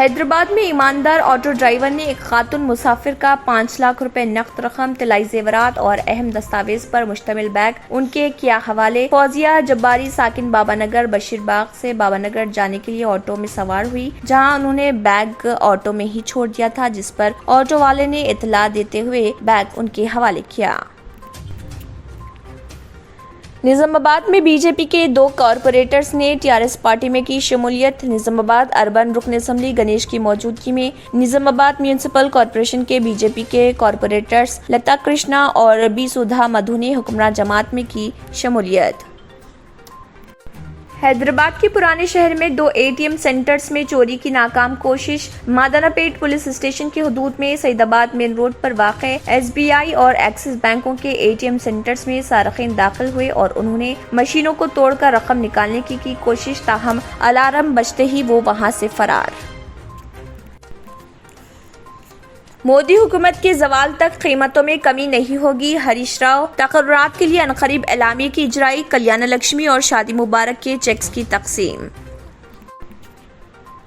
حیدرآباد میں ایماندار auto driver نے ایک خاتون مسافر کا 5 لاکھ روپے نقد رقم، طلائی زیورات اور اہم دستاویز پر مشتمل بیگ ان کے کیا حوالے۔ فوزیہ جباری ساکن بابا نگر بشیر باغ سے بابا نگر جانے کے لیے آٹو میں سوار ہوئی، جہاں انہوں نے بیگ آٹو میں ہی چھوڑ دیا تھا، جس پر آٹو والے نے اطلاع دیتے ہوئے بیگ ان کے حوالے کیا۔ نظام آباد میں بی جے پی کے 2 کارپوریٹرز نے TRS پارٹی میں کی شمولیت۔ نظام آباد اربن رکن اسمبلی گنیش کی موجودگی میں نظام آباد میونسپل کارپوریشن کے بی جے پی کے کارپوریٹرز لتا کرشنا اور بی سودھا مدھو نے حکمراں جماعت میں کی شمولیت۔ حیدرآباد کے پرانے شہر میں 2 ATM سینٹرز میں چوری کی ناکام کوشش۔ مادانہ پیٹ پولیس اسٹیشن کی حدود میں سعید آباد مین روڈ پر واقع SBI اور ایکسس بینکوں کے ATM سینٹرز میں سارقین داخل ہوئے اور انہوں نے مشینوں کو توڑ کر رقم نکالنے کی کوشش، تاہم الارم بجتے ہی وہ وہاں سے فرار۔ مودی حکومت کے زوال تک قیمتوں میں کمی نہیں ہوگی، ہریش راؤ۔ تقررات کے لیے عنقریب اعلامیے کی اجرائی، کلیانہ لکشمی اور شادی مبارک کے چیکس کی تقسیم۔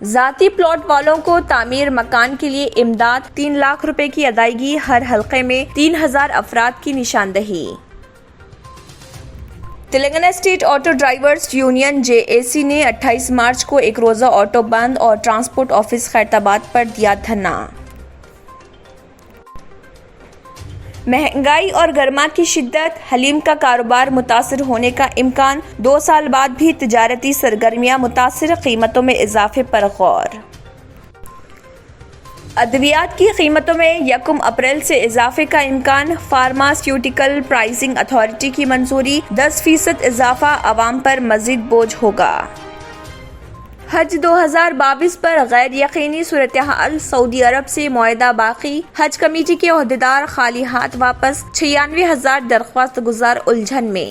ذاتی پلاٹ والوں کو تعمیر مکان کے لیے امداد، 3 لاکھ روپے کی ادائیگی، ہر حلقے میں 3000 افراد کی نشاندہی۔ Telangana state auto drivers union JAC نے 28 مارچ کو ایک روزہ آٹو بند اور ٹرانسپورٹ آفس خیرتآباد پر دیا دھرنا۔ مہنگائی اور گرما کی شدت، حلیم کا کاروبار متاثر ہونے کا امکان، 2 سال بعد بھی تجارتی سرگرمیاں متاثر، قیمتوں میں اضافے پر غور۔ ادویات کی قیمتوں میں 1 اپریل سے اضافے کا امکان، فارماسیوٹیکل پرائسنگ اتھارٹی کی منظوری، 10% اضافہ عوام پر مزید بوجھ ہوگا۔ حج 2022 پر غیر یقینی صورتحال، سعودی عرب سے معاہدہ باقی، حج کمیٹی کے عہدیدار خالی ہاتھ واپس، 96,000 درخواست گزار الجھن میں۔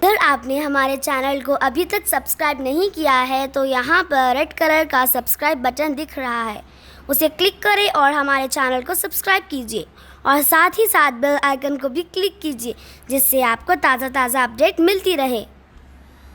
اگر آپ نے ہمارے چینل کو ابھی تک سبسکرائب نہیں کیا ہے تو یہاں پر ریڈ کلر کا سبسکرائب بٹن دکھ رہا ہے، اسے کلک کریں اور ہمارے چینل کو سبسکرائب کیجیے اور ساتھ ہی ساتھ بیل آئیکن کو بھی کلک کیجیے، جس سے آپ کو تازہ اپڈیٹ ملتی رہے۔